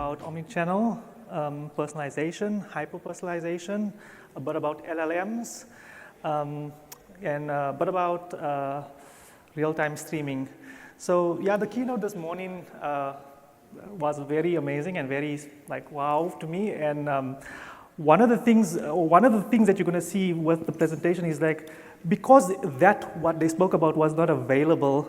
about Omni-Channel, personalization, hyper-personalization, a bit about LLMs, and a bit about real-time streaming. So yeah, the keynote this morning was very amazing and very like wow to me. And one of the things that you're going to see with the presentation is like because what they spoke about was not available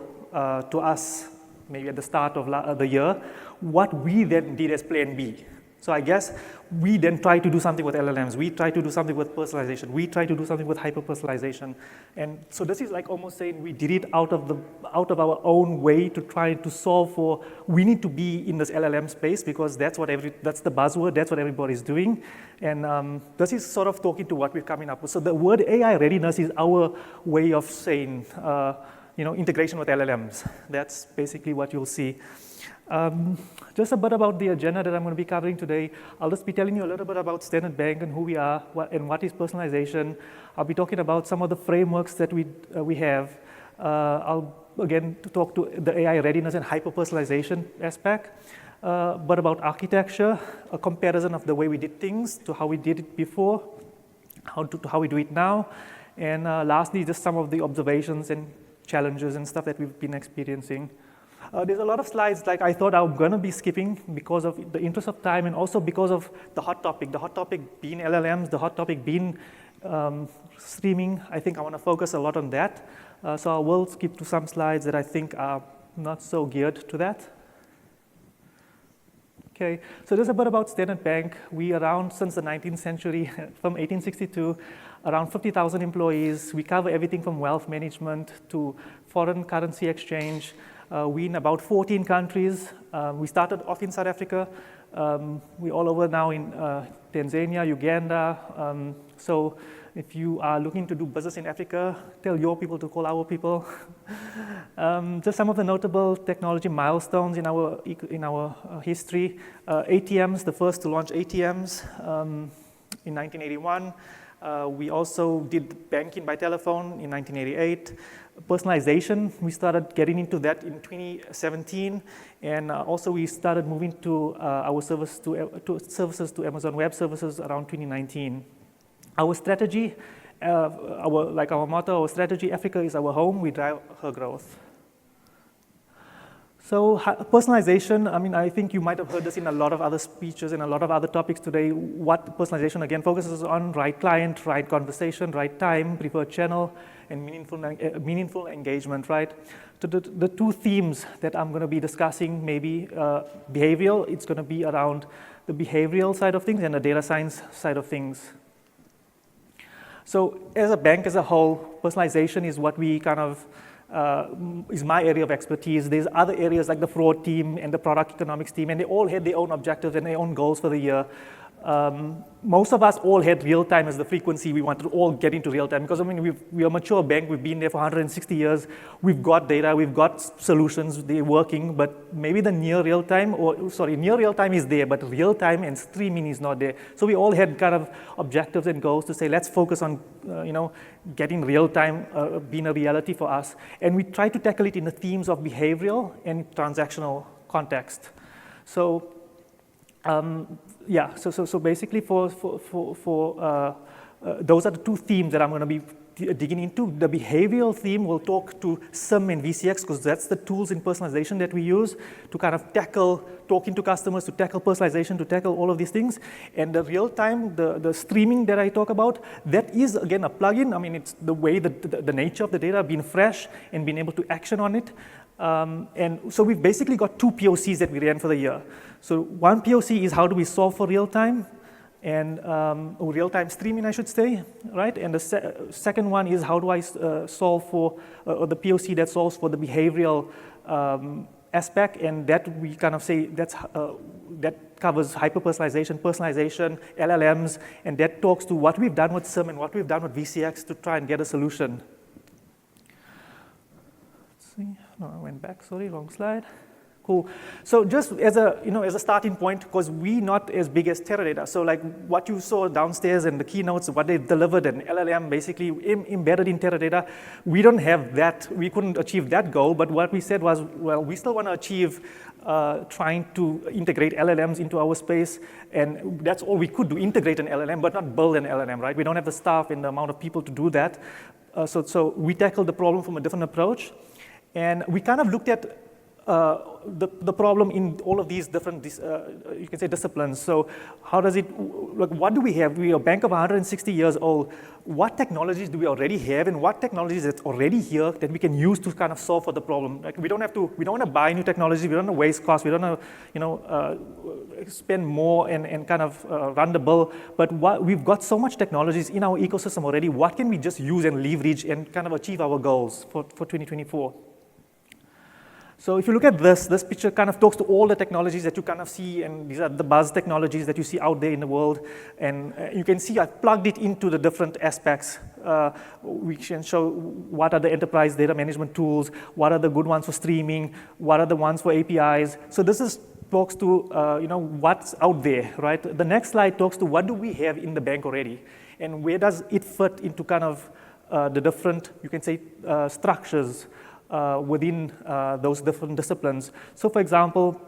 to us maybe at the start of the year, what we then did as plan B. So I guess we then try to do something with LLMs. We try to do something with personalization. We try to do something with hyper-personalization. And so this is like almost saying we did it out of our own way to try to solve for, we need to be in this LLM space because that's the buzzword, that's what everybody's doing. And this is sort of talking to what we're coming up with. So the word AI readiness is our way of saying, integration with LLMs. That's basically what you'll see. Just a bit about the agenda that I'm going to be covering today. I'll just be telling you a little bit about Standard Bank and who we are and what is personalization. I'll be talking about some of the frameworks that we have. I'll again talk to the AI readiness and hyper-personalization aspect, but about architecture, a comparison of the way we did things to how we did it before, to how we do it now, and lastly, just some of the observations and challenges and stuff that we've been experiencing. There's a lot of slides like I thought I'm going to be skipping because of the interest of time and also because of the hot topic being LLMs, the hot topic being streaming. I think I want to focus a lot on that. So I will skip to some slides that I think are not so geared to that. Okay, so there's a bit about Standard Bank. We are around since the 19th century, from 1862, around 50,000 employees. We cover everything from wealth management to foreign currency exchange. We're in about 14 countries. We started off in South Africa. We're all over now in Tanzania, Uganda. So if you are looking to do business in Africa, tell your people to call our people. Just some of the notable technology milestones in our history. ATMs, the first to launch ATMs in 1981. We also did banking by telephone in 1988. Personalization, we started getting into that in 2017, and also we started moving to our services to Amazon Web Services around 2019. Our strategy, our motto, our strategy, Africa is our home, we drive her growth. So personalization, I think you might have heard this in a lot of other speeches and a lot of other topics today. What personalization again focuses on: right client, right conversation, right time, preferred channel, and meaningful engagement, right? So the two themes that I'm going to be discussing, maybe behavioral, it's going to be around the behavioral side of things and the data science side of things. So as a bank as a whole, personalization is what we kind of is my area of expertise. There's other areas like the fraud team and the product economics team, and they all had their own objectives and their own goals for the year. Most of us all had real time as the frequency. We wanted to all get into real time because we're a mature bank. We've been there for 160 years. We've got data. We've got solutions. They're working, but maybe the near real time is there, but real time and streaming is not there. So we all had kind of objectives and goals to say, let's focus on getting real time being a reality for us. And we try to tackle it in the themes of behavioral and transactional context. So so basically for those are the two themes that I'm going to be digging into. The behavioral theme will talk to SIM and VCX because that's the tools in personalization that we use to kind of tackle talking to customers, to tackle personalization, to tackle all of these things. And the real time, the streaming that I talk about, that is again a plugin. It's the way the nature of the data being fresh and being able to action on it. And so we've basically got two POCs that we ran for the year. So one POC is how do we solve for real time and real-time streaming, I should say, right? And the second one is how do I solve for the POC that solves for the behavioral aspect, and that we kind of say that covers hyper-personalization, personalization, LLMs, and that talks to what we've done with SIM and what we've done with VCX to try and get a solution. Let's see. No, I went back, sorry, wrong slide. Cool. So just as a starting point, because we're not as big as Teradata. So like what you saw downstairs and the keynotes, what they delivered, and LLM basically embedded in Teradata, we don't have that. We couldn't achieve that goal. But what we said was, well, we still want to achieve trying to integrate LLMs into our space, and that's all we could do: integrate an LLM, but not build an LLM, right? We don't have the staff and the amount of people to do that. So we tackled the problem from a different approach, and we kind of looked at the problem in all of these different, you can say, disciplines. So how does it, like, what do we have? We are a bank of 160 years old. What technologies do we already have, and what technologies that's already here that we can use to kind of solve for the problem? Like, we don't want to buy new technology. We don't want to waste costs. We don't want to, spend more and kind of run the bill. But we've got so much technologies in our ecosystem already. What can we just use and leverage and kind of achieve our goals for 2024? So if you look at this picture kind of talks to all the technologies that you kind of see, and these are the buzz technologies that you see out there in the world. And you can see I've plugged it into the different aspects. We can show what are the enterprise data management tools, what are the good ones for streaming, what are the ones for APIs. So this talks to what's out there, right? The next slide talks to what do we have in the bank already, and where does it fit into kind of the different, you can say, structures within those different disciplines. So for example,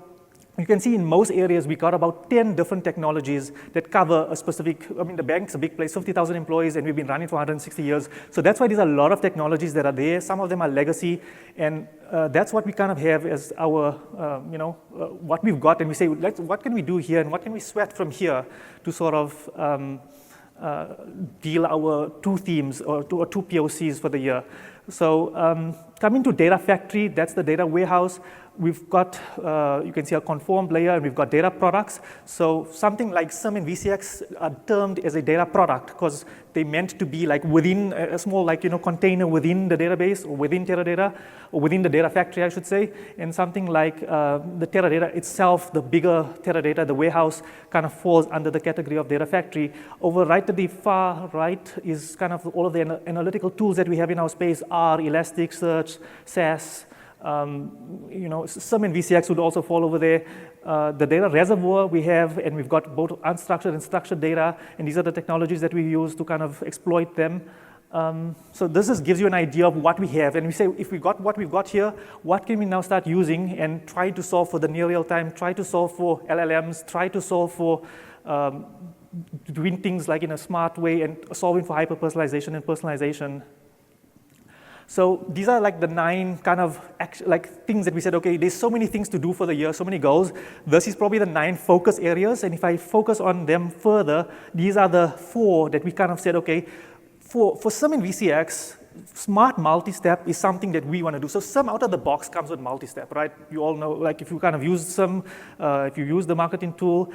you can see in most areas we got about 10 different technologies that cover a specific, the bank's a big place, 50,000 employees, and we've been running for 160 years. So that's why there's a lot of technologies that are there. Some of them are legacy, and that's what we kind of have as our, what we've got, and we say, what can we do here, and what can we sweat from here to sort of deal our two themes or two POCs for the year. So coming to Data Factory, that's the data warehouse. We've got, you can see a conformed layer, and we've got data products. So something like SIM and VCX are termed as a data product because they meant to be like within a small container within the database or within Teradata or within the data factory, I should say. And something like the Teradata itself, the bigger Teradata, the warehouse, kind of falls under the category of data factory. Over right at the far right is kind of all of the analytical tools that we have in our space: R, Elasticsearch, SAS. SIM and VCX would also fall over there. The data reservoir we have, and we've got both unstructured and structured data, and these are the technologies that we use to kind of exploit them. So this gives you an idea of what we have, and we say, if we got what we've got here, what can we now start using and try to solve for the near real time, try to solve for LLMs, try to solve for doing things like in a smart way and solving for hyper-personalization and personalization. So these are like the 9 kind of things that we said, okay, there's so many things to do for the year, so many goals. This is probably the 9 focus areas, and if I focus on them further, these are the 4 that we kind of said, okay, for SIM and VCX, smart multi-step is something that we want to do. So SIM out of the box comes with multi-step, right? You all know, like if you kind of use SIM, if you use the marketing tool,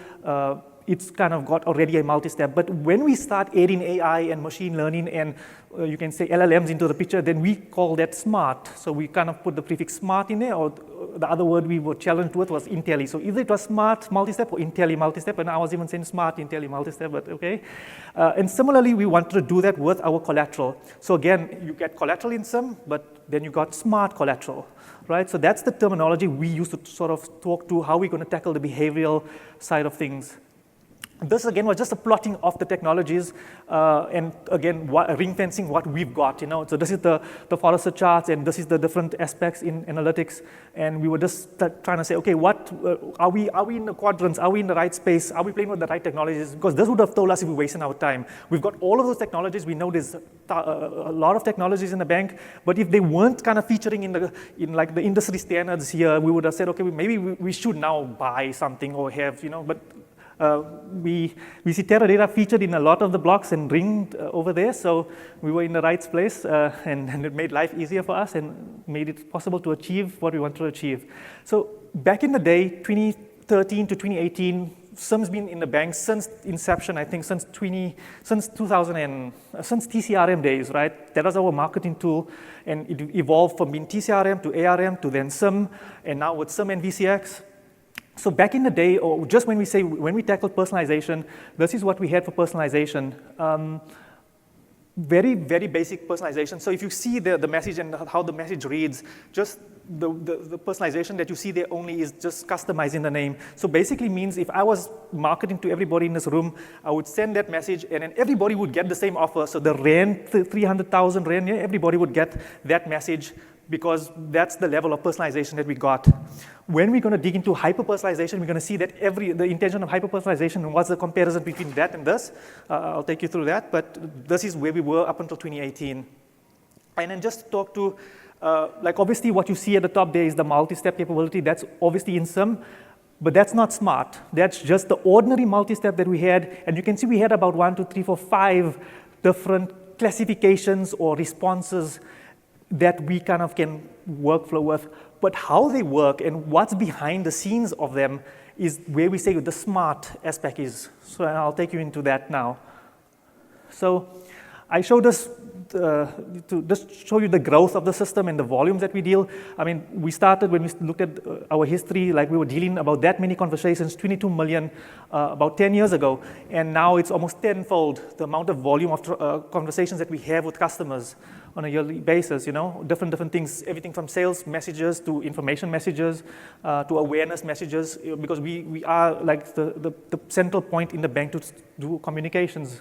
it's kind of got already a multi-step. But when we start adding AI and machine learning and you can say LLMs into the picture, then we call that smart. So we kind of put the prefix smart in there, or the other word we were challenged with was intelli. So either it was smart multi-step or intelli multi-step, and I was even saying smart intelli multi-step, but okay. And similarly, we wanted to do that with our collateral. So again, you get collateral in SIM, but then you got smart collateral, right? So that's the terminology we use to sort of talk to how we're going to tackle the behavioral side of things. This, again, was just a plotting of the technologies and, again, ring-fencing what we've got, So this is the Forrester charts, and this is the different aspects in analytics. And we were just trying to say, okay, what are we in the quadrants? Are we in the right space? Are we playing with the right technologies? Because this would have told us if we're wasting our time. We've got all of those technologies. We know there's a lot of technologies in the bank. But if they weren't kind of featuring in like the industry standards here, we would have said, okay, maybe we should now buy something or have, but we see Teradata featured in a lot of the blocks and ringed over there, so we were in the right place, and it made life easier for us and made it possible to achieve what we want to achieve. So back in the day, 2013 to 2018, SIM's been in the bank since inception, I think since 2000 since TCRM days, right? That was our marketing tool, and it evolved from being TCRM to ARM to then SIM, and now with SIM and VCX. So back in the day, or just when we tackled personalization, this is what we had for personalization. very, very basic personalization. So if you see the message and how the message reads, just the personalization that you see there only is just customizing the name. So basically means if I was marketing to everybody in this room, I would send that message and then everybody would get the same offer. So the rand, 300,000 rand, yeah, everybody would get that message because that's the level of personalization that we got. When we're going to dig into hyper-personalization, we're going to see that the intention of hyper-personalization and what's the comparison between that and this. I'll take you through that, but this is where we were up until 2018. And then just talk to, like obviously what you see at the top there is the multi-step capability. That's obviously in SIM, but that's not smart. That's just the ordinary multi-step that we had. And you can see we had about 1, 2, 3, 4, 5 different classifications or responses that we kind of can workflow with. But how they work and what's behind the scenes of them is where we say the smart aspect is. So I'll take you into that now. So I showed this to just show you the growth of the system and the volumes that we deal. I mean, we started when we looked at our history, like we were dealing about that many conversations, 22 million about 10 years ago. And now it's almost tenfold the amount of volume of conversations that we have with customers on a yearly basis, you know, different things, everything from sales messages to information messages to awareness messages, because we are like the central point in the bank to do communications.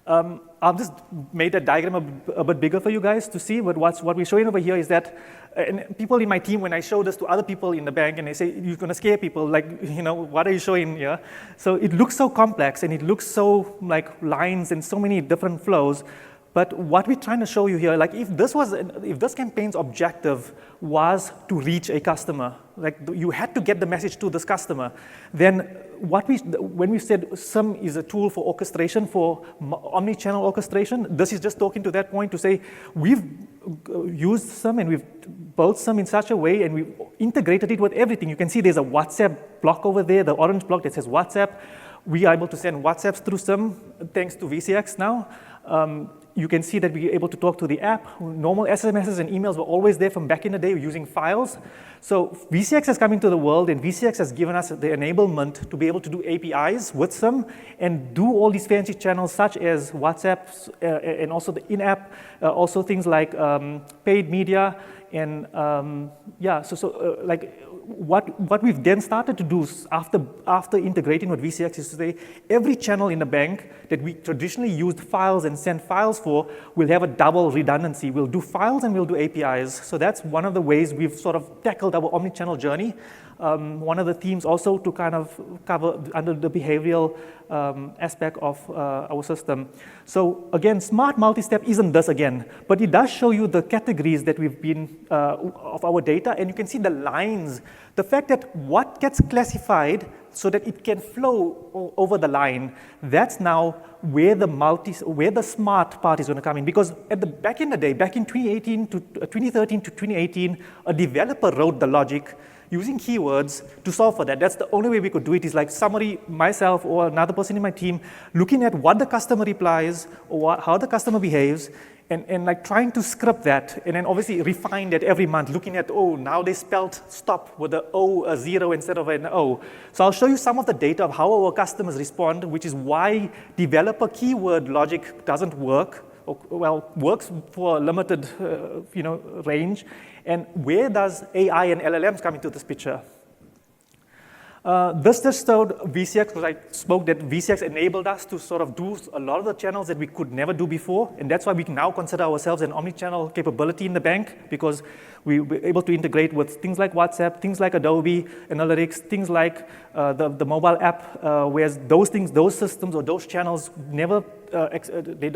I've just made that diagram a bit bigger for you guys to see, but what we're showing over here is that, and people in my team, when I show this to other people in the bank and they say, you're going to scare people, like, you know, what are you showing here? So it looks so complex and it looks so like lines and so many different flows. But what we're trying to show you here, like if this campaign's objective was to reach a customer, like you had to get the message to this customer, then when we said SIM is a tool for orchestration, for omni-channel orchestration, this is just talking to that point to say we've used SIM and we've built SIM in such a way and we've integrated it with everything. You can see there's a WhatsApp block over there, the orange block that says WhatsApp. We are able to send WhatsApps through SIM thanks to VCX now. You can see that we're able to talk to the app. Normal SMSs and emails were always there from back in the day using files. So VCX has come into the world, and VCX has given us the enablement to be able to do APIs with SIM and do all these fancy channels such as WhatsApp and also the in-app, also things like paid media. And yeah, like what we've then started to do after integrating with VCX is to say every channel in the bank that we traditionally used files and sent files for will have a double redundancy. We'll do files and we'll do APIs. So that's one of the ways we've sort of tackled our omni-channel journey. One of the themes also to kind of cover under the behavioral aspect of our system. So again, smart multi-step isn't this again, but it does show you the categories that we've been of our data, and you can see the lines, the fact that what gets classified so that it can flow over the line, that's now where the smart part is going to come in. Because back in the day, back in 2013 to 2018, a developer wrote the logic using keywords to solve for that. That's the only way we could do it, is like somebody, myself or another person in my team, looking at what the customer replies or how the customer behaves, and like trying to script that, and then obviously refine that every month, looking at, oh, now they spelled stop with a O, a zero instead of an O. So I'll show you some of the data of how our customers respond, which is why developer keyword logic doesn't work, or, well, works for a limited range, and where does AI and LLMs come into this picture? This just showed VCX, because I spoke that VCX enabled us to sort of do a lot of the channels that we could never do before, and that's why we can now consider ourselves an omni-channel capability in the bank, because we were able to integrate with things like WhatsApp, things like Adobe Analytics, things like the mobile app, whereas those systems or those channels never, they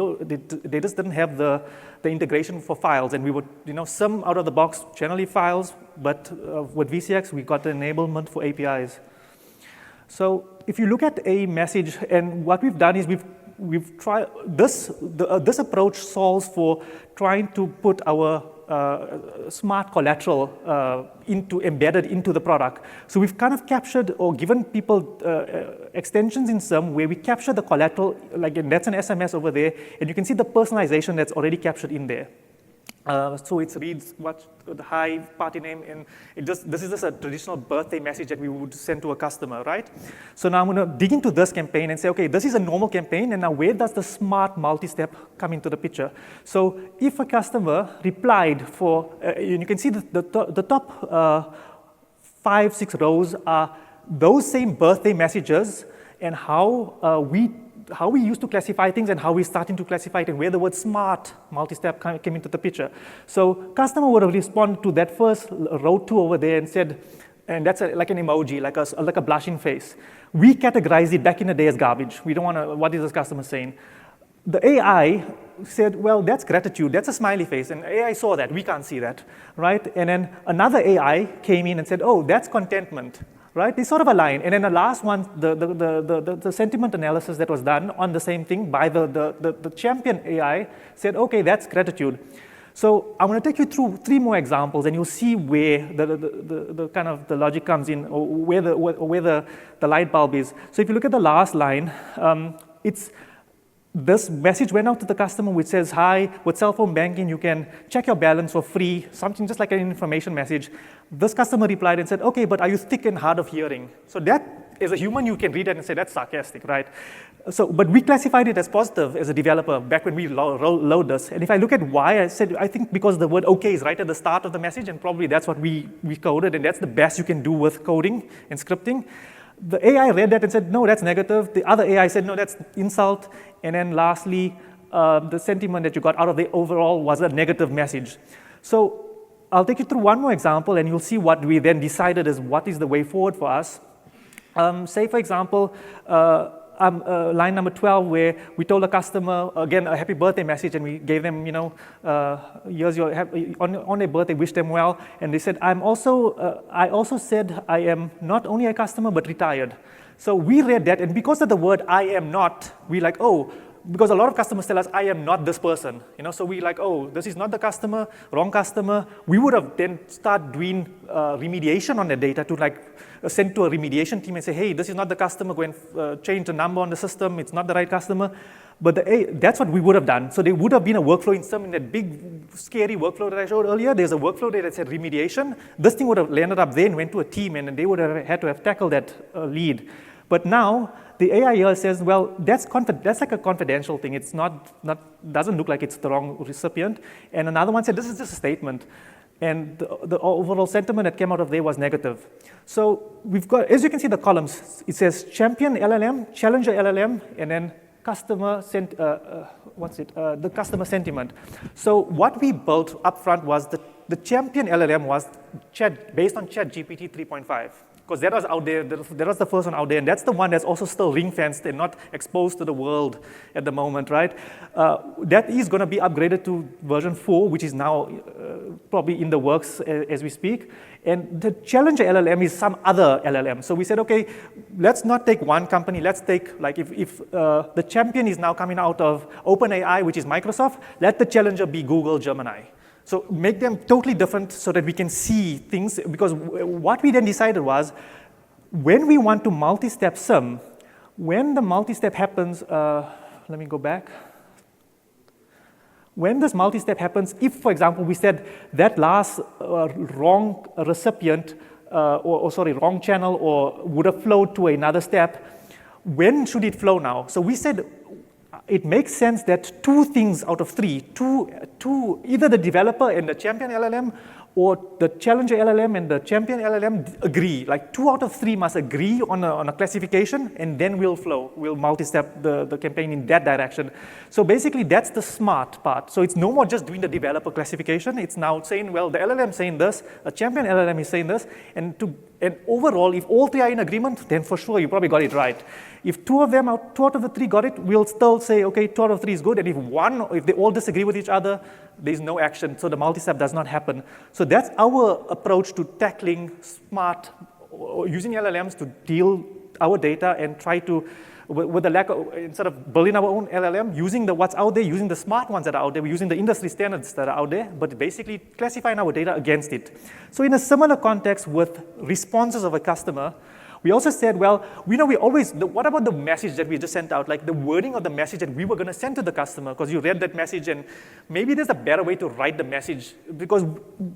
just didn't have the integration for files, and we would, some out of the box generally files, but with VCX we got the enablement for APIs. So if you look at a message, and what we've done is we've tried this approach solves for trying to put our smart collateral embedded into the product. So we've kind of captured or given people extensions in SIM where we capture the collateral, like, and that's an SMS over there, and you can see the personalization that's already captured in there. So it reads what the hi party name, and this is just a traditional birthday message that we would send to a customer, right? So now I'm going to dig into this campaign and say, okay, this is a normal campaign, and now where does the smart multi-step come into the picture? So if a customer replied for, you can see the top 5-6 rows are those same birthday messages and how we used to classify things and how we're starting to classify it and where the word smart multi-step came into the picture. So customer would have responded to that first row 2 over there and said, and that's like an emoji, like a blushing face. We categorize it back in the day as garbage. We don't want to, what is this customer saying? The AI said, well, that's gratitude, that's a smiley face, and AI saw that, we can't see that, right? And then another AI came in and said, oh, that's contentment. Right? They sort of align. And then the last one, the sentiment analysis that was done on the same thing by the champion AI said, okay, that's gratitude. So I'm going to take you through 3 more examples, and you'll see where the kind of the logic comes in, or where the light bulb is. So if you look at the last line, this message went out to the customer which says, hi, with cell phone banking, you can check your balance for free, something just like an information message. This customer replied and said, okay, but are you thick and hard of hearing? So that, as a human, you can read that and say, that's sarcastic, right? So, but we classified it as positive as a developer back when we load this. And if I look at why, I said, I think because the word okay is right at the start of the message, and probably that's what we coded, and that's the best you can do with coding and scripting. The AI read that and said, no, that's negative. The other AI said, no, that's insult. And then lastly, the sentiment that you got out of the overall was a negative message. So I'll take you through one more example, and you'll see what we then decided is what is the way forward for us. Say, for example, line number 12, where we told a customer, again, a happy birthday message, and we gave them, here's your on their birthday, wish them well, and they said, I also said I am not only a customer but retired. So we read that, and because of the word I am not, we like, oh, because a lot of customers tell us, I am not this person, so we like, oh, this is not the customer, wrong customer. We would have then start doing remediation on the data to like send to a remediation team and say, hey, this is not the customer, go and change the number on the system, it's not the right customer. But that's what we would have done. So there would have been a workflow in that big, scary workflow that I showed earlier. There's a workflow there that said remediation. This thing would have landed up there and went to a team, and they would have had to have tackled that lead. But now, the AI here says, well, that's like a confidential thing. It's doesn't look like it's the wrong recipient. And another one said, this is just a statement. And the overall sentiment that came out of there was negative. So we've got, as you can see the columns, it says champion LLM, challenger LLM, and then customer the customer sentiment. So what we built up front was the champion LLM was based on ChatGPT 3.5. Because that was out there, that was the first one out there, and that's the one that's also still ring-fenced and not exposed to the world at the moment, right? That is going to be upgraded to version 4, which is now probably in the works as we speak. And the challenger LLM is some other LLM. So we said, okay, let's not take one company. Let's take, like, if the champion is now coming out of OpenAI, which is Microsoft, let the challenger be Google Gemini. So make them totally different so that we can see things, because what we then decided was, when we want to multi-step sim, when the multi-step happens, let me go back. When this multi-step happens, if, for example, we said that last wrong recipient, wrong channel, or would have flowed to another step, when should it flow now? So we said, it makes sense that 2 things out of 3, either the developer and the champion LLM or the challenger LLM and the champion LLM agree. Like 2 out of 3 must agree on a classification, and then we'll flow. We'll multi-step the campaign in that direction. So basically, that's the smart part. So it's no more just doing the developer classification. It's now saying, well, the LLM is saying this, a champion LLM is saying this, and overall, if all 3 are in agreement, then for sure you probably got it right. If 2 out of the 3 got it, we'll still say, okay, 2 out of 3 is good. And if they all disagree with each other, there's no action. So the multi-step does not happen. So that's our approach to tackling smart, using LLMs to deal our data and try to, with the lack of, instead of building our own LLM, using what's out there, using the smart ones that are out there, we're using the industry standards that are out there, but basically classifying our data against it. So in a similar context with responses of a customer, We also said, well, we always, what about the message that we just sent out, like the wording of the message that we were going to send to the customer, because you read that message, and maybe there's a better way to write the message, because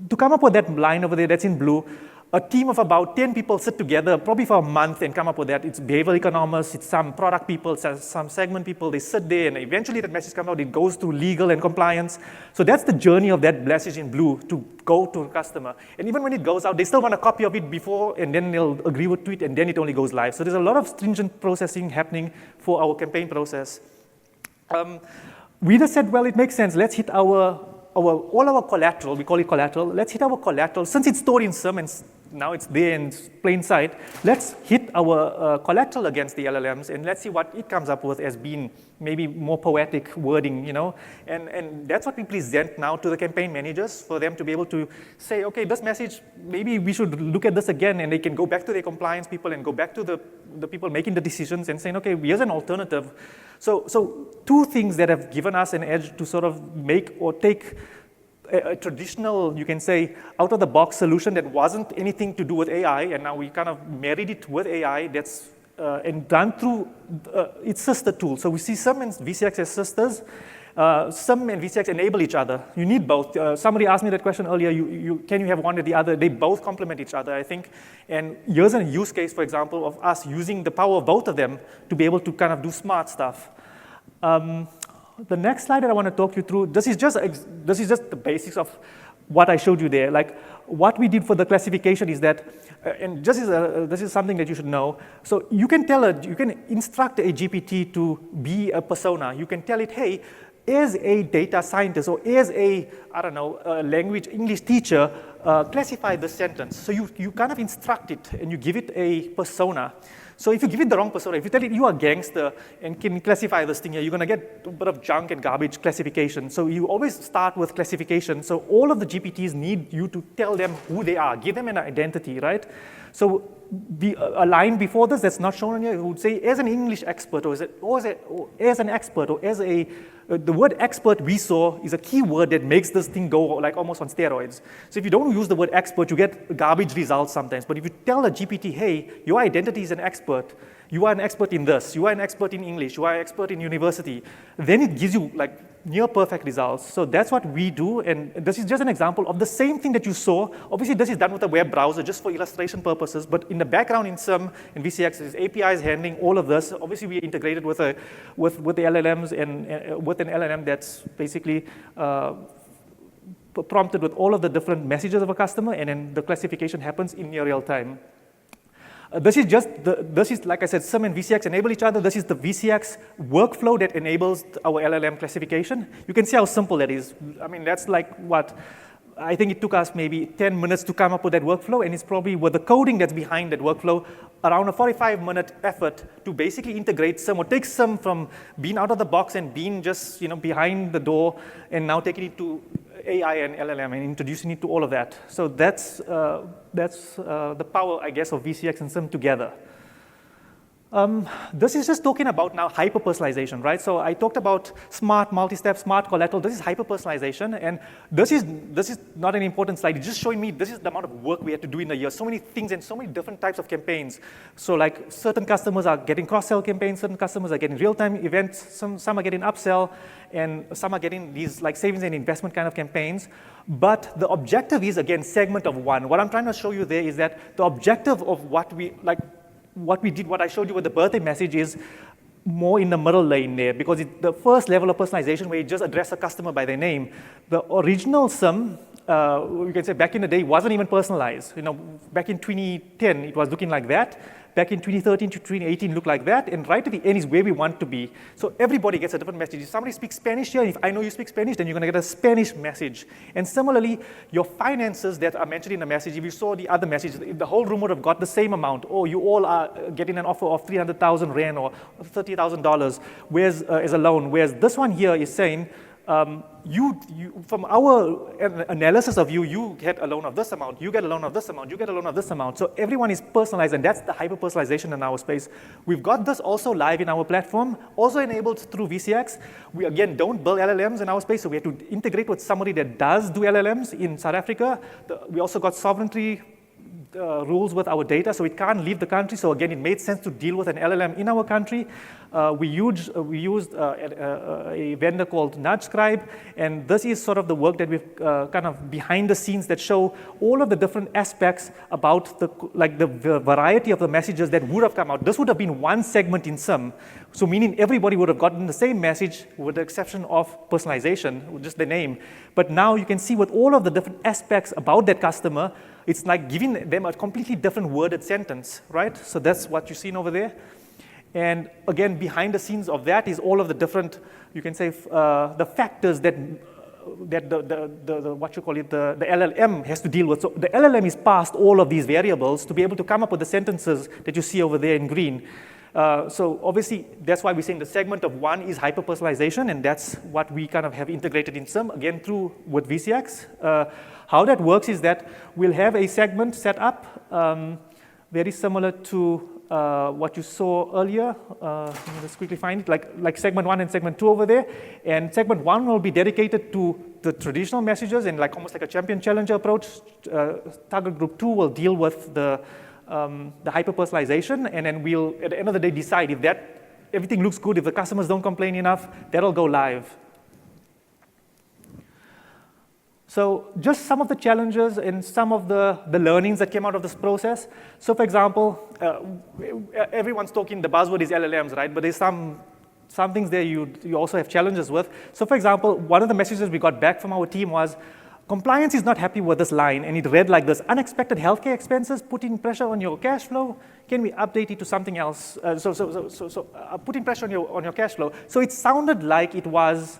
to come up with that line over there that's in blue, a team of about 10 people sit together, probably for a month, and come up with that. It's behavioral economists, it's some product people, some segment people, they sit there, and eventually that message comes out, it goes through legal and compliance. So that's the journey of that message in blue to go to a customer. And even when it goes out, they still want a copy of it before, and then they'll agree with it, and then it only goes live. So there's a lot of stringent processing happening for our campaign process. We just said, well, it makes sense. Let's hit all our collateral, we call it collateral. Let's hit our collateral. Since it's stored in SIM and now it's there in plain sight, let's hit our collateral against the LLMs, and let's see what it comes up with as being maybe more poetic wording, and that's what we present now to the campaign managers for them to be able to say, okay, this message, maybe we should look at this again, and they can go back to their compliance people and go back to the people making the decisions and saying, okay, here's an alternative. So two things that have given us an edge to sort of make or take a traditional, you can say, out-of-the-box solution that wasn't anything to do with AI, and now we kind of married it with AI that's and done through its sister tool. So we see SIM and VCX as sisters. SIM and VCX enable each other. You need both. Somebody asked me that question earlier, can you have one or the other? They both complement each other, I think. And here's a use case, for example, of us using the power of both of them to be able to kind of do smart stuff. The next slide that I want to talk you through, this is just the basics of what I showed you there. Like what we did for the classification is that, and this is something that you should know. So you can instruct a GPT to be a persona. You can tell it, hey, as a data scientist or as a language English teacher, classify this sentence. So you kind of instruct it and you give it a persona. So if you give it the wrong persona, if you tell it you are a gangster and can classify this thing here, you're going to get a bit of junk and garbage classification. So you always start with classification. So all of the GPTs need you to tell them who they are, give them an identity, right? So a line before this that's not shown on here, it would say, as an English expert, or as an expert, or as a, the word expert we saw is a key word that makes this thing go like almost on steroids. So if you don't use the word expert, you get garbage results sometimes. But if you tell a GPT, hey, your identity is an expert, you are an expert in this, you are an expert in English, you are an expert in university, then it gives you like near perfect results. So that's what we do, and this is just an example of the same thing that you saw. Obviously, this is done with a web browser just for illustration purposes, but in the background in SIM and VCX, is APIs handling all of this. Obviously, we integrated with the LLMs and with an LLM that's basically prompted with all of the different messages of a customer, and then the classification happens in near real time. This is, like I said, SIM and VCX enable each other. This is the VCX workflow that enables our LLM classification. You can see how simple that is. I mean, that's like what, I think it took us maybe 10 minutes to come up with that workflow, and it's probably with the coding that's behind that workflow, around a 45-minute effort to basically integrate SIM, or take SIM from being out of the box and being just behind the door, and now taking it to AI and LLM and introducing it to all of that. So that's the power, I guess, of VCX and SIM together. This is just talking about now hyper-personalization, right? So I talked about smart multi-step, smart collateral. This is hyper-personalization, and this is not an important slide. It's just showing me this is the amount of work we had to do in a year. So many things and so many different types of campaigns. So like certain customers are getting cross-sell campaigns, certain customers are getting real-time events, some are getting upsell, and some are getting these like savings and investment kind of campaigns. But the objective is, again, segment of one. What I'm trying to show you there is that the objective of what we did, what I showed you with the birthday message, is more in the middle lane there, because it's the first level of personalization where you just address a customer by their name. The original SIM, you can say back in the day, wasn't even personalized. Back in 2010, it was looking like that. Back in 2013 to 2018, looked like that. And right at the end is where we want to be. So everybody gets a different message. If somebody speaks Spanish here, if I know you speak Spanish, then you're going to get a Spanish message. And similarly, your finances that are mentioned in the message, if you saw the other message, the whole room would have got the same amount. Oh, you all are getting an offer of 300,000 Rand or $30,000 as a loan. Whereas this one here is saying, from our analysis of you get a loan of this amount, you get a loan of this amount, you get a loan of this amount. So everyone is personalized, and that's the hyper-personalization in our space. We've got this also live in our platform, also enabled through VCX. We, again, don't build LLMs in our space, so we have to integrate with somebody that does do LLMs in South Africa. We also got sovereignty rules with our data, so it can't leave the country. So again, it made sense to deal with an LLM in our country. We used a vendor called NudgeScribe, and this is sort of the work that we've kind of behind the scenes that show all of the different aspects about the variety of the messages that would have come out. This would have been one segment in SIM, so meaning everybody would have gotten the same message with the exception of personalization, just the name. But now you can see with all of the different aspects about that customer, it's like giving them a completely different worded sentence, right? So that's what you're seeing over there. And again, behind the scenes of that is all of the different, you can say, the factors that the what you call it, the LLM has to deal with. So the LLM is passed all of these variables to be able to come up with the sentences that you see over there in green. So obviously, that's why we're saying the segment of one is hyper-personalization, and that's what we kind of have integrated in SIM, again, through with VCX. How that works is that we'll have a segment set up, very similar to what you saw earlier. Let me just quickly find it, like segment 1 and segment 2 over there. And segment 1 will be dedicated to the traditional messages and like almost like a champion-challenger approach. Target group 2 will deal with the hyper-personalization, and then we'll, at the end of the day, decide if everything looks good, if the customers don't complain enough, that'll go live. So just some of the challenges and some of the learnings that came out of this process. So for example, everyone's talking, the buzzword is LLMs, right? But there's some things there you also have challenges with. So for example, one of the messages we got back from our team was, compliance is not happy with this line, and it read like this: unexpected healthcare expenses putting pressure on your cash flow. Can we update it to something else? Putting pressure on your cash flow. So it sounded like it was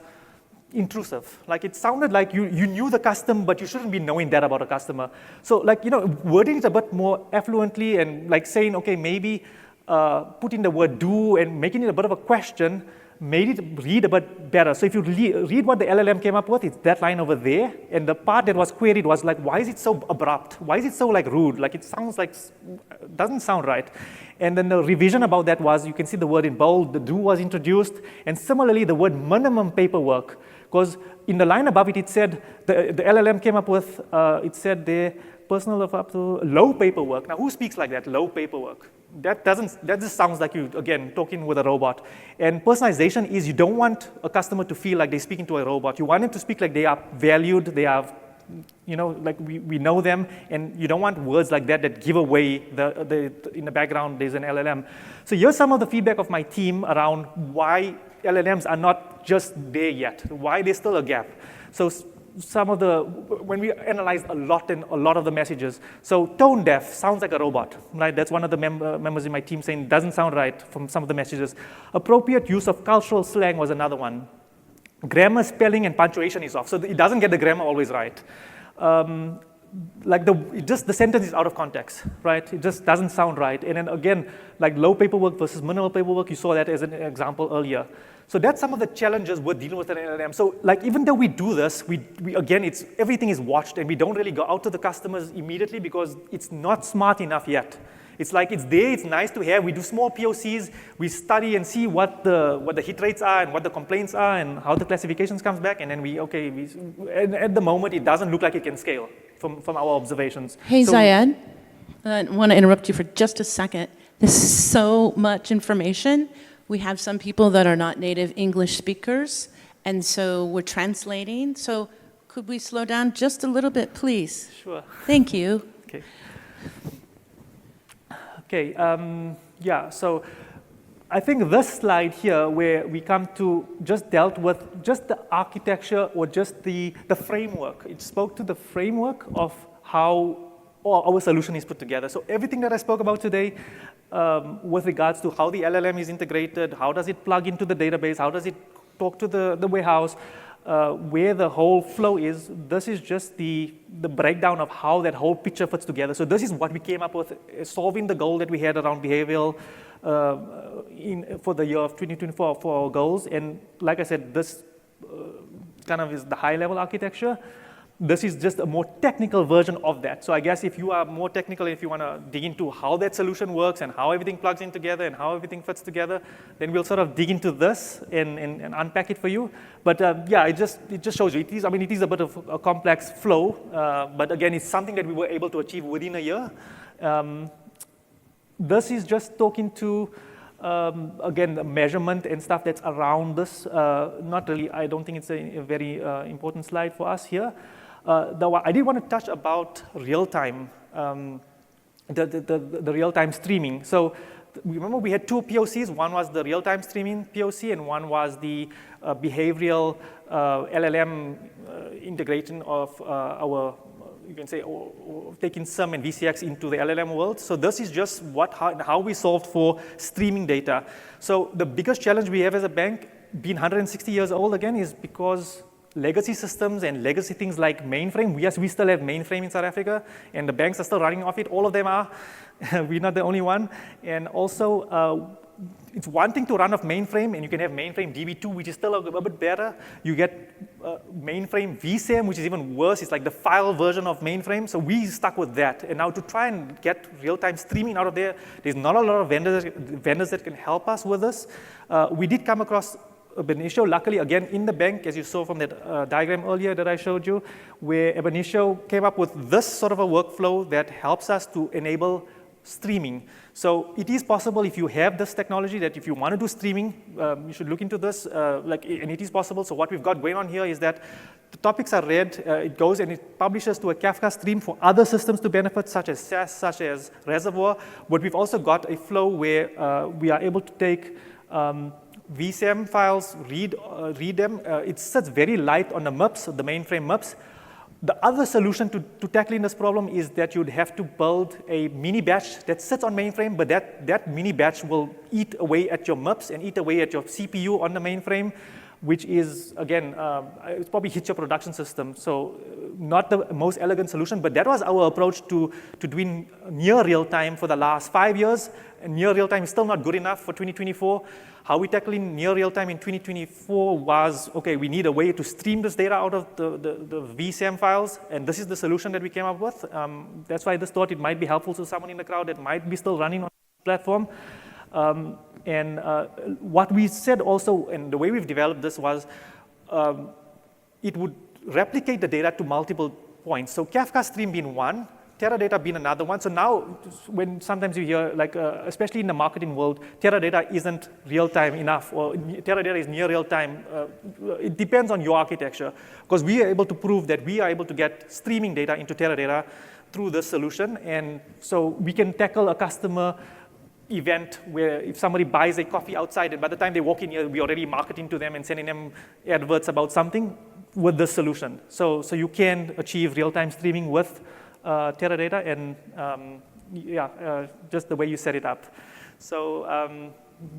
intrusive. Like it sounded like you knew the custom, but you shouldn't be knowing that about a customer. So like, wording it a bit more affluently and like saying, okay, maybe putting the word do and making it a bit of a question made it read a bit better. So if you read what the LLM came up with, it's that line over there. And the part that was queried was like, why is it so abrupt? Why is it so like rude? Like it sounds like, doesn't sound right. And then the revision about that was, you can see the word in bold, the do was introduced. And similarly, the word minimum paperwork, because in the line above it, it said, the LLM came up with, it said there, personal of up to low paperwork. Now, who speaks like that, low paperwork? That just sounds like you, again, talking with a robot. And personalization is you don't want a customer to feel like they're speaking to a robot. You want them to speak like they are valued, they are, like we know them, and you don't want words like that give away in the background there's an LLM. So here's some of the feedback of my team around why LLMs are not just there yet, why there's still a gap. So when we analyzed a lot of the messages, so tone deaf sounds like a robot, right? That's one of the members in my team saying doesn't sound right from some of the messages. Appropriate use of cultural slang was another one. Grammar, spelling, and punctuation is off, so it doesn't get the grammar always right. The sentence is out of context, right? It just doesn't sound right. And then again, like low paperwork versus minimal paperwork, you saw that as an example earlier. So that's some of the challenges we're dealing with an LLM. So like even though we do this, we again, everything is watched, and we don't really go out to the customers immediately because it's not smart enough yet. It's like it's there, it's nice to have. We do small POCs, we study and see what the hit rates are and what the complaints are and how the classifications comes back, and then and at the moment it doesn't look like it can scale from our observations. Hey, Zayed, I want to interrupt you for just a second. This is so much information. We have some people that are not native English speakers, and so we're translating. So could we slow down just a little bit, please? Sure. Thank you. Okay, so I think this slide here where we come to just dealt with just the architecture or just the framework. It spoke to the framework of how our solution is put together. So everything that I spoke about today with regards to how the LLM is integrated, how does it plug into the database, how does it talk to the warehouse, where the whole flow is, this is just the breakdown of how that whole picture fits together. So this is what we came up with, solving the goal that we had around behavioral for the year of 2024 for our goals. And like I said, this kind of is the high-level architecture. This is just a more technical version of that. So I guess if you are more technical, if you want to dig into how that solution works and how everything plugs in together and how everything fits together, then we'll sort of dig into this and unpack it for you. But yeah, it just shows you. It is a bit of a complex flow, but again, it's something that we were able to achieve within a year. This is just talking to, again, the measurement and stuff that's around this. Not really, I don't think it's a very important slide for us here. Though I did want to touch about real-time, the real-time streaming. So remember we had two POCs. One was the real-time streaming POC, and one was the behavioral LLM integration of our, you can say, or taking SIM and VCX into the LLM world. So this is just how we solved for streaming data. So the biggest challenge we have as a bank, being 160 years old again, is because legacy systems and legacy things like mainframe. Yes, we still have mainframe in South Africa, and the banks are still running off it. All of them are. We're not the only one. And also, it's one thing to run off mainframe, and you can have mainframe DB2, which is still a bit better. You get mainframe VSAM, which is even worse. It's like the file version of mainframe. So we stuck with that. And now to try and get real-time streaming out of there, there's not a lot of vendors that can help us with this. We did come across Ab initio, luckily, again, in the bank, as you saw from that diagram earlier that I showed you, where Ab initio came up with this sort of a workflow that helps us to enable streaming. So it is possible if you have this technology that if you want to do streaming, you should look into this, and it is possible. So what we've got going on here is that the topics are read, it goes and it publishes to a Kafka stream for other systems to benefit, such as SAS, such as Reservoir. But we've also got a flow where we are able to take VSAM files, read them. It sits very light on the MIPS, the mainframe MIPS. The other solution to tackling this problem is that you'd have to build a mini batch that sits on mainframe, but that mini batch will eat away at your MIPS and eat away at your CPU on the mainframe, which is, again, it probably hits your production system. So not the most elegant solution, but that was our approach to doing near real time for the last 5 years. And near real time is still not good enough for 2024. How we tackling near real time in 2024 was, okay, we need a way to stream this data out of the VSAM files, and this is the solution that we came up with. That's why I just thought it might be helpful to someone in the crowd that might be still running on the platform. What we said also, and the way we've developed this was, it would replicate the data to multiple points. So Kafka stream being one, Teradata being another one. So now, when sometimes you hear, like, especially in the marketing world, Teradata isn't real-time enough, or Teradata is near real-time. It depends on your architecture, because we are able to prove that we are able to get streaming data into Teradata through this solution. And so we can tackle a customer event where if somebody buys a coffee outside, and by the time they walk in here, we're already marketing to them and sending them adverts about something with this solution. So you can achieve real-time streaming with Teradata, and just the way you set it up. So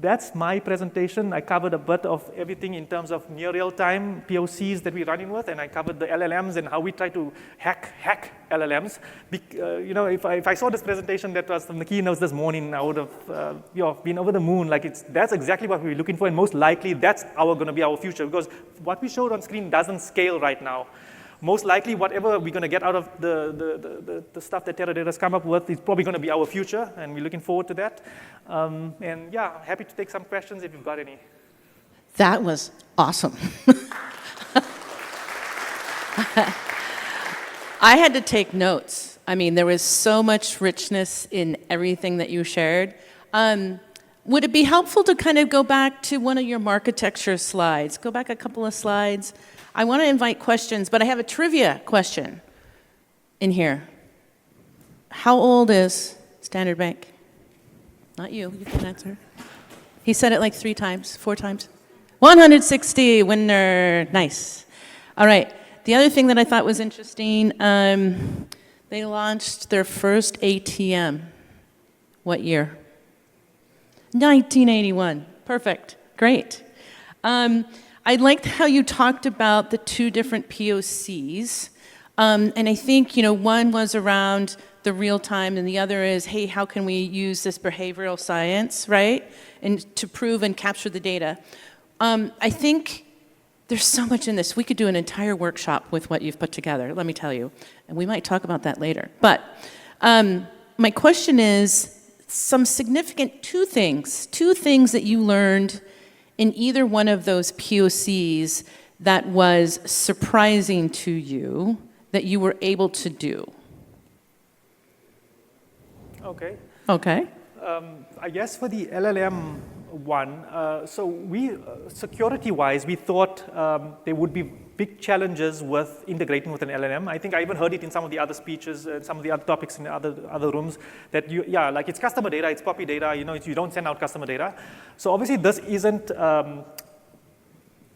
that's my presentation. I covered a bit of everything in terms of near real-time POCs that we're running with, and I covered the LLMs and how we try to hack LLMs. If I saw this presentation that was from the keynotes this morning, I would have been over the moon. That's exactly what we're looking for, and most likely that's going to be our future, because what we showed on screen doesn't scale right now. Most likely, whatever we're going to get out of the stuff that Teradata's come up with is probably going to be our future, and we're looking forward to that. And yeah, happy to take some questions if you've got any. That was awesome. I had to take notes. I mean, there was so much richness in everything that you shared. Would it be helpful to kind of go back to one of your architecture slides? Go back a couple of slides. I want to invite questions, but I have a trivia question in here. How old is Standard Bank? Not you can answer. He said it like 3 times, 4 times. 160, winner, nice. All right, the other thing that I thought was interesting, they launched their first ATM. What year? 1981, perfect, great. I liked how you talked about the 2 different POCs, and I think one was around the real time, and the other is, hey, how can we use this behavioral science, right, and to prove and capture the data. I think There's so much in this. We could do an entire workshop with what you've put together, let me tell you. And we might talk about that later. But my question is, some significant two things that you learned in either one of those POCs that was surprising to you that you were able to do. Okay. Okay. I guess for the LLM one, so we, security-wise, we thought there would be big challenges with integrating with an LLM. I think I even heard it in some of the other speeches, some of the other topics in the other rooms, that like it's customer data, it's puppy data, you don't send out customer data. So obviously this isn't,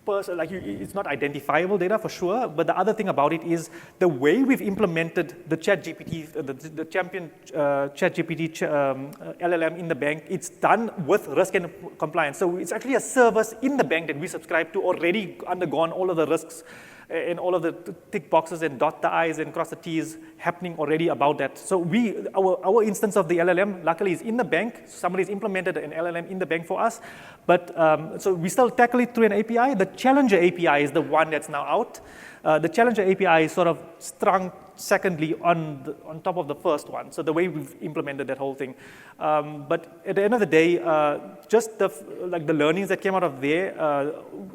it's not identifiable data for sure, but the other thing about it is the way we've implemented the ChatGPT, the champion ChatGPT LLM in the bank, it's done with risk and compliance. So it's actually a service in the bank that we subscribe to, already undergone all of the risks and all of the tick boxes and dot the I's and cross the T's happening already about that. So our instance of the LLM, luckily, is in the bank. Somebody's implemented an LLM in the bank for us. But so we still tackle it through an API. The Challenger API is the one that's now out. The Challenger API is sort of strung secondly on top of the first one. So the way we've implemented that whole thing. But at the end of the day, just the learnings that came out of there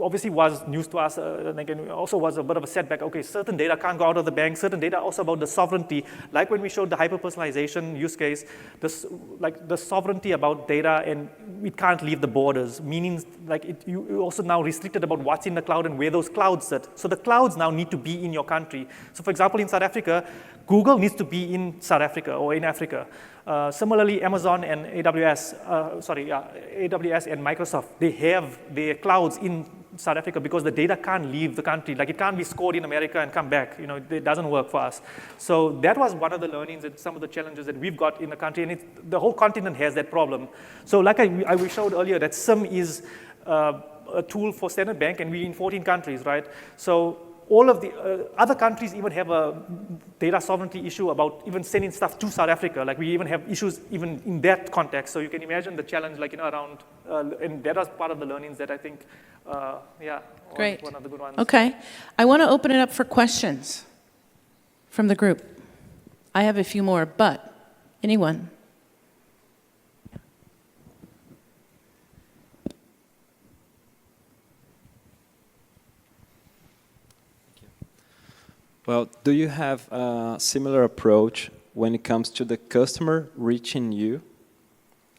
obviously was news to us. And also was a bit of a setback. Okay, certain data can't go out of the bank. Certain data also about the sovereignty. Like when we showed the hyper-personalization use case, the sovereignty about data and it can't leave the borders. Meaning you also now restricted about what's in the cloud and where those clouds sit. So the clouds now need to be in your country. So for example, in South Africa, Google needs to be in South Africa or in Africa. Similarly, Amazon and AWS and Microsoft, they have their clouds in South Africa because the data can't leave the country. Like it can't be scored in America and come back. It doesn't work for us. So that was one of the learnings and some of the challenges that we've got in the country. And the whole continent has that problem. So like we showed earlier, that SIM is a tool for Standard Bank, and we're in 14 countries, right? So all of the other countries even have a data sovereignty issue about even sending stuff to South Africa. Like we even have issues even in that context. So you can imagine the challenge, around, and that was part of the learnings that I think, Great. One of the good ones. Okay, I want to open it up for questions from the group. I have a few more, but anyone? Well, do you have a similar approach when it comes to the customer reaching you,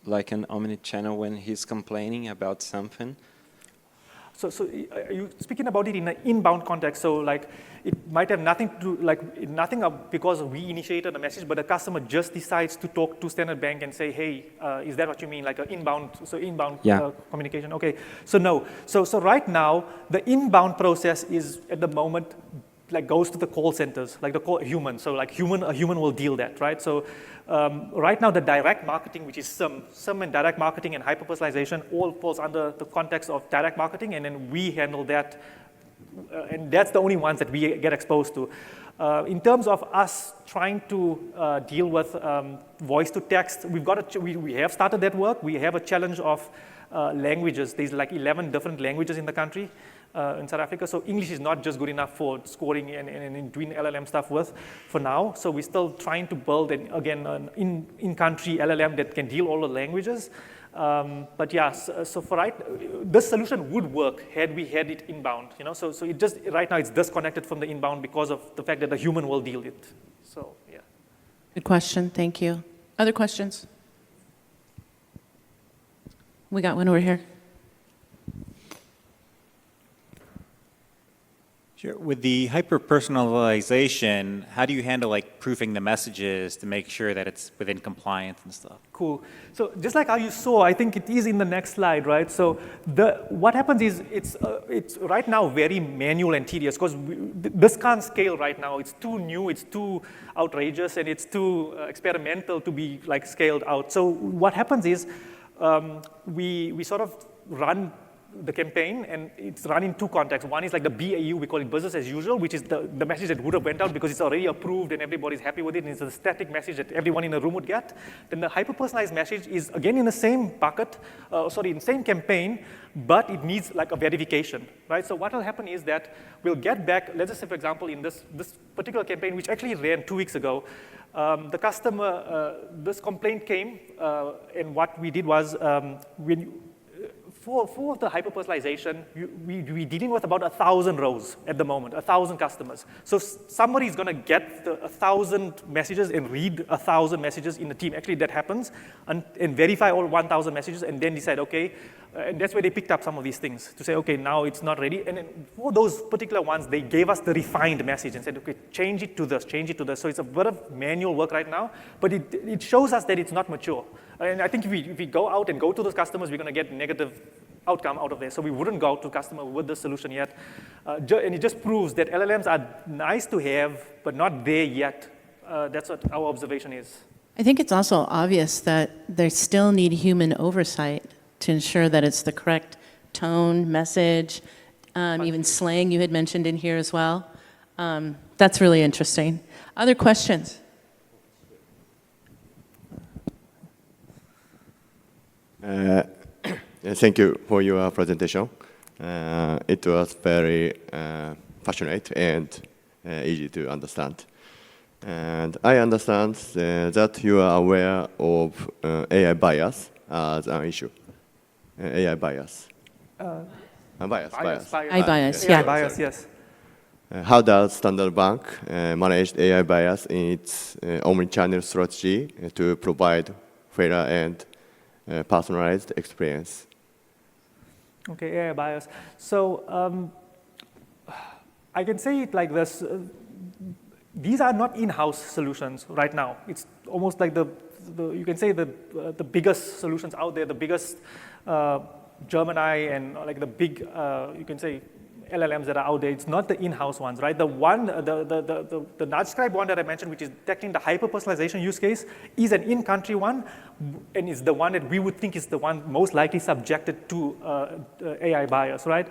like an Omni-Channel when he's complaining about something? So are you speaking about it in an inbound context? So it might have nothing to do, nothing because we initiated a message, but the customer just decides to talk to Standard Bank and say, hey, is that what you mean? Like an inbound, communication. Okay, so no. So right now, the inbound process is at the moment, goes to the call centers, the human. So a human will deal that, right? So right now the direct marketing, which is SIM and direct marketing and hyper-personalization, all falls under the context of direct marketing, and then we handle that, and that's the only ones that we get exposed to. In terms of us trying to deal with voice to text, we have started that work. We have a challenge of languages. There's 11 different languages in the country. In South Africa, so English is not just good enough for scoring and doing LLM stuff with for now. So we're still trying to build, an in-country LLM that can deal all the languages. But yeah, so for this solution would work had we had it inbound. So it just right now it's disconnected from the inbound because of the fact that the human will deal it. So yeah. Good question. Thank you. Other questions? We got one over here. Sure. With the hyper-personalization, how do you handle proofing the messages to make sure that it's within compliance and stuff? Cool. So just like how you saw, I think it is in the next slide, right? So what happens is it's right now very manual and tedious because this can't scale right now. It's too new, it's too outrageous, and it's too experimental to be scaled out. So what happens is we sort of run the campaign, and it's run in two contexts. One is like the BAU, we call it business as usual, which is the message that would have went out because it's already approved and everybody's happy with it, and it's a static message that everyone in the room would get. Then the hyper-personalized message is again in the same bucket, in the same campaign, but it needs like a verification, right? So what will happen is that we'll get back, let's just say, for example, in this particular campaign, which actually ran 2 weeks ago, the customer, this complaint came, and what we did was, for the hyper-personalization, we're dealing with about 1,000 rows at the moment, 1,000 customers. So somebody's going to get 1,000 messages and read 1,000 messages in the team. Actually, that happens, and verify all 1,000 messages, and then decide, okay, and that's where they picked up some of these things to say, okay, now it's not ready. And then for those particular ones, they gave us the refined message and said, okay, change it to this, change it to this. So it's a bit of manual work right now, but it shows us that it's not mature. And I think if we go out and go to those customers, we're going to get negative outcome out of there. So we wouldn't go out to customer with the solution yet. And it just proves that LLMs are nice to have, but not there yet. That's what our observation is. I think it's also obvious that they still need human oversight to ensure that it's the correct tone, message, even slang you had mentioned in here as well. That's really interesting. Other questions? Thank you for your presentation. It was very passionate and easy to understand. And I understand that you are aware of AI bias as an issue. AI bias. Bias. AI bias, AI bias, yes. How does Standard Bank manage AI bias in its Omni-Channel strategy to provide fairer and personalized experience? Okay, AI bias. So I can say it like this. These are not in-house solutions right now. It's almost like you can say the biggest solutions out there, the biggest Gemini and like the big, you can say, LLMs that are out there. It's not the in-house ones, right? The NudgeScribe one that I mentioned, which is tackling the hyper-personalization use case, is an in-country one, and is the one that we would think is the one most likely subjected to AI bias, right?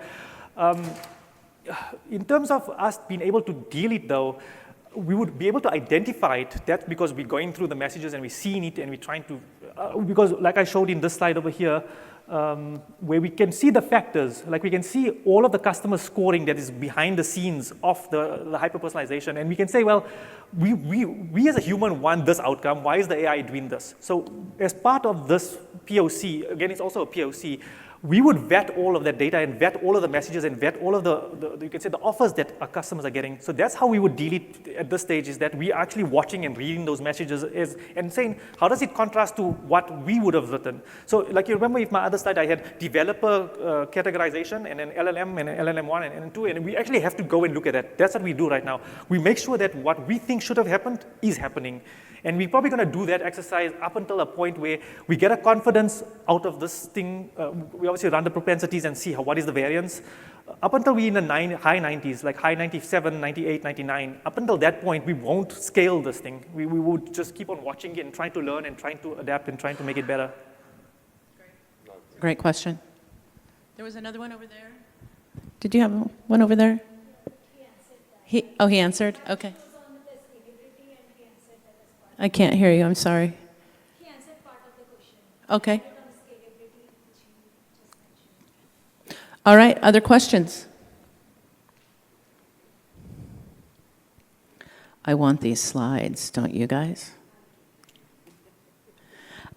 In terms of us being able to deal it, though, we would be able to identify it. That's because we're going through the messages and we're seeing it and we're trying to, because like I showed in this slide over here, where we can see the factors, like we can see all of the customer scoring that is behind the scenes of the hyper-personalization, and we can say, well, we as a human want this outcome, why is the AI doing this? So as part of this POC, again, it's also a POC, we would vet all of that data and vet all of the messages and vet all of the you can say the offers that our customers are getting. So that's how we would deal it at this stage, is that we are actually watching and reading those messages and saying, how does it contrast to what we would have written? So like you remember if my other slide, I had developer categorization and then LLM and LLM1 and 2, and we actually have to go and look at that. That's what we do right now. We make sure that what we think should have happened is happening. And we're probably going to do that exercise up until a point where we get a confidence out of this thing. We obviously run the propensities and see what is the variance. Up until we're in the high 90s, like high 97, 98, 99, up until that point, we won't scale this thing. We would just keep on watching it and trying to learn and trying to adapt and trying to make it better. Great question. There was another one over there. Did you have one over there? He answered? Okay. I can't hear you, I'm sorry. He answered part of the question. Okay. All right, other questions? I want these slides, don't you guys?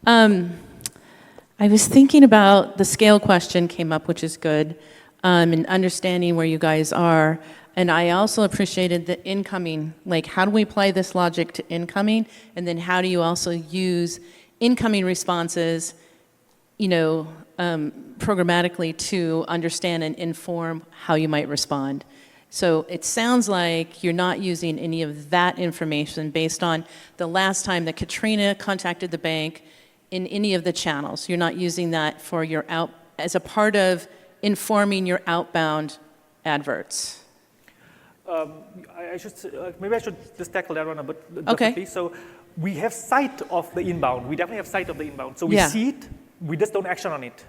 I was thinking about the scale question came up, which is good, and understanding where you guys are. And I also appreciated the incoming, like how do we apply this logic to incoming? And then how do you also use incoming responses, programmatically to understand and inform how you might respond? So it sounds like you're not using any of that information based on the last time that Katrina contacted the bank in any of the channels. You're not using that for as a part of informing your outbound adverts. Maybe I should just tackle that one a bit differently. Okay. So we have sight of the inbound. We definitely have sight of the inbound. So we see it, we just don't action on it.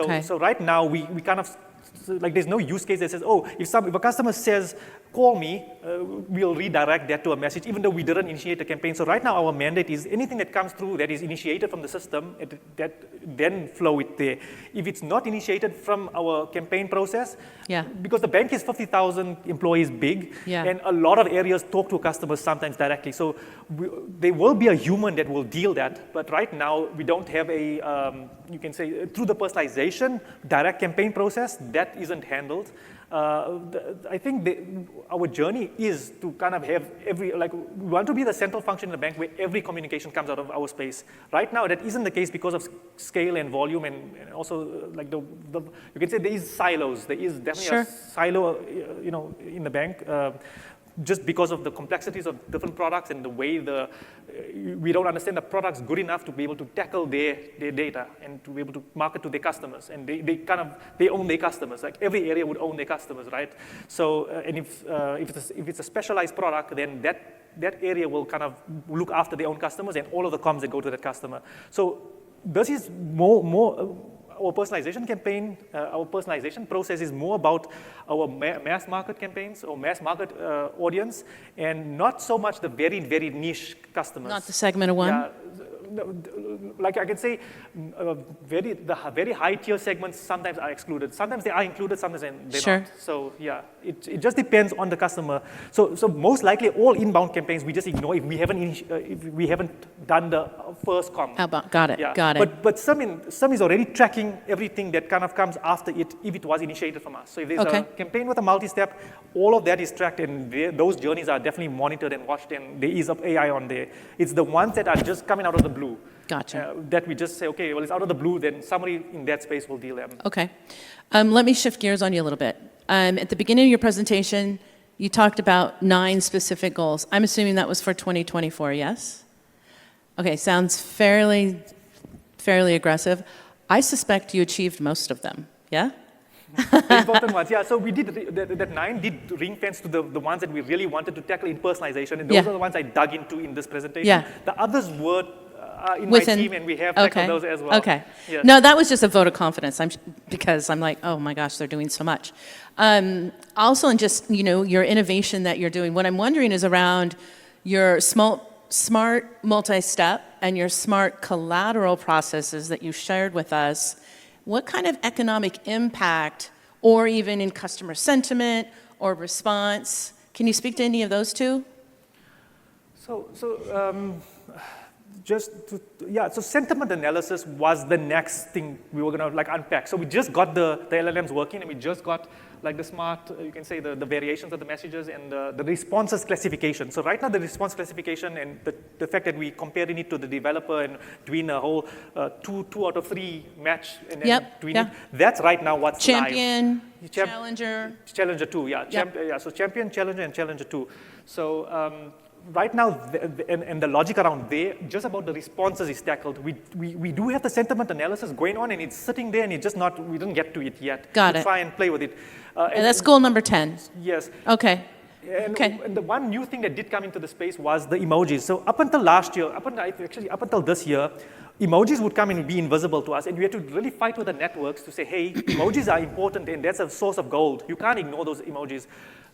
Okay. So right now, we kind of, so like there's no use case that says, oh, if a customer says, call me, we'll redirect that to a message, even though we didn't initiate the campaign. So right now, our mandate is anything that comes through that is initiated from the system, that then flow it there. If it's not initiated from our campaign process, Yeah. because the bank is 50,000 employees big, Yeah. and a lot of areas talk to customers sometimes directly. So there will be a human that will deal that, but right now we don't have a, you can say, through the personalization, direct campaign process, that isn't handled. I think our journey is to kind of have we want to be the central function in the bank where every communication comes out of our space. Right now, that isn't the case because of scale and volume, and also like you can say there is silos. There is definitely Sure. a silo, in the bank. Just because of the complexities of different products and the way we don't understand the products good enough to be able to tackle their data and to be able to market to their customers. And they own their customers. Like every area would own their customers, right? So and if it's a specialized product, then that area will kind of look after their own customers and all of the comms that go to that customer. So this is more. Our personalization campaign, our personalization process is more about our mass market campaigns or mass market audience, and not so much the very, very niche customers. Not the segment of one? Yeah, like I can say, the very high tier segments sometimes are excluded. Sometimes they are included, sometimes they're Sure. not. So yeah, it just depends on the customer. So most likely all inbound campaigns we just ignore if we haven't done the first com. Outbound. Got it. Yeah. Got it. But some is already tracking everything that kind of comes after it if it was initiated from us. So if there's Okay. a campaign with a multi-step, all of that is tracked, and those journeys are definitely monitored and watched, and there is AI on there. It's the ones that are just coming out of the blue. Gotcha. That we just say, okay, well, it's out of the blue, then somebody in that space will deal them. Okay. Let me shift gears on you a little bit. At the beginning of your presentation, you talked about 9 specific goals. I'm assuming that was for 2024, yes? Okay, sounds fairly aggressive. I suspect you achieved most of them, yeah? The important ones, yeah. So we did, that 9 did ring fence to the ones that we really wanted to tackle in personalization, and those Yeah. are the ones I dug into in this presentation. Yeah. The others were in Within- my team, and we have tackled those as well. Okay. Yes. No, that was just a vote of confidence. Because I'm like, oh my gosh, they're doing so much. Also, in just your innovation that you're doing, what I'm wondering is around your smart multi-step and your smart collateral processes that you shared with us. What kind of economic impact, or even in customer sentiment or response, can you speak to any of those two? So sentiment analysis was the next thing we were gonna unpack. So we just got the LLMs working, and we just got the smart, you can say the variations of the messages and the responses classification. So right now the response classification and the fact that we comparing it to the developer and doing a whole 2 out of 3 match and then Yep, doing yeah. it, that's right now what's Champion, live. Challenger. Challenger 2, yeah. Yep. So Champion, Challenger, and Challenger 2. So right now, and the logic around there, just about the responses is tackled. We do have the sentiment analysis going on, and it's sitting there, and it's just not, we didn't get to it yet. Got we it. try and play with it. And that's goal number 10. Yes. Okay. And, Okay. and the one new thing that did come into the space was the emojis. So up until last year, up until this year, emojis would come and be invisible to us, and we had to really fight with the networks to say, hey, emojis are important, and that's a source of gold. You can't ignore those emojis.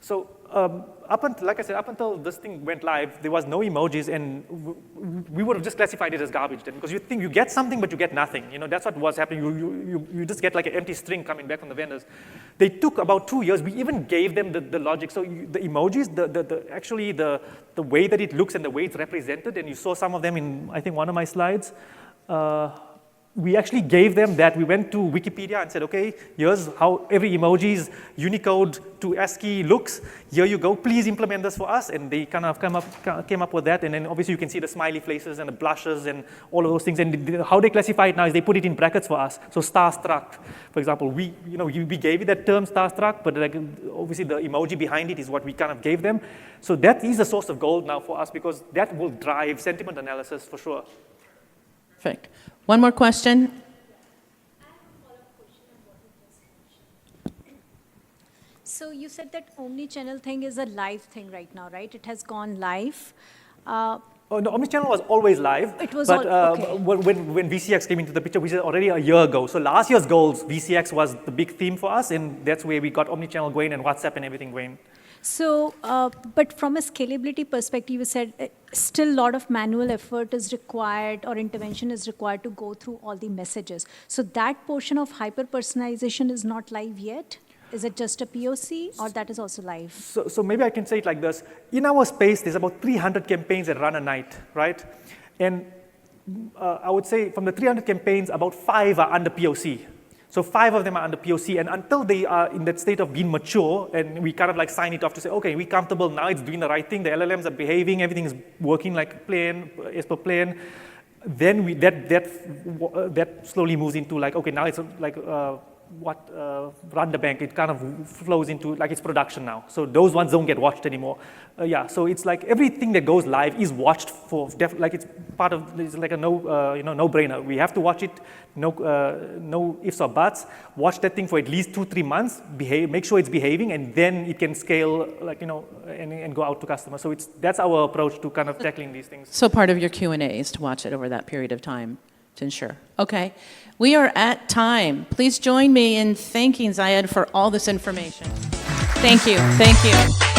So up until this thing went live, there was no emojis, and we would have just classified it as garbage then, because you think you get something, but you get nothing. That's what was happening. You just get like an empty string coming back from the vendors. They took about 2 years. We even gave them the logic. So the emojis, actually the way that it looks and the way it's represented, and you saw some of them in, I think, one of my slides. We actually gave them that. We went to Wikipedia and said, okay, here's how every emoji's Unicode to ASCII looks. Here you go. Please implement this for us. And they kind of came up with that. And then obviously you can see the smiley faces and the blushes and all of those things. And how they classify it now is they put it in brackets for us. So starstruck, for example, we gave it that term starstruck, but obviously the emoji behind it is what we kind of gave them. So that is a source of gold now for us, because that will drive sentiment analysis for sure. Perfect. One more question. So you said that Omni-Channel thing is a live thing right now, right? It has gone live. Oh, no, Omni-Channel was always live. It was but okay. when VCX came into the picture, which is already a year ago. So last year's goals, VCX was the big theme for us, and that's where we got Omni-Channel going and WhatsApp and everything going. So, but from a scalability perspective, you said still a lot of manual effort is required or intervention is required to go through all the messages. So that portion of hyper-personalization is not live yet? Is it just a POC or that is also live? So maybe I can say it like this. In our space, there's about 300 campaigns that run a night, right? And I would say from the 300 campaigns, about 5 are under POC. So 5 of them are under POC, and until they are in that state of being mature, and we kind of like sign it off to say, okay, we're comfortable now, it's doing the right thing, the LLMs are behaving, everything is working like plan, as per plan, then that slowly moves into like, okay, now it's like run the bank, it kind of flows into like it's production now. So those ones don't get watched anymore. Yeah, so it's like everything that goes live is watched for, like it's part of, it's like a no-brainer. We have to watch it, no ifs or buts, watch that thing for at least 2-3 months, make sure it's behaving, and then it can scale, like, and go out to customers. So that's our approach to kind of tackling these things. So part of your Q&A is to watch it over that period of time to ensure. Okay, we are at time. Please join me in thanking Zayed for all this information. Thank you. Thank you.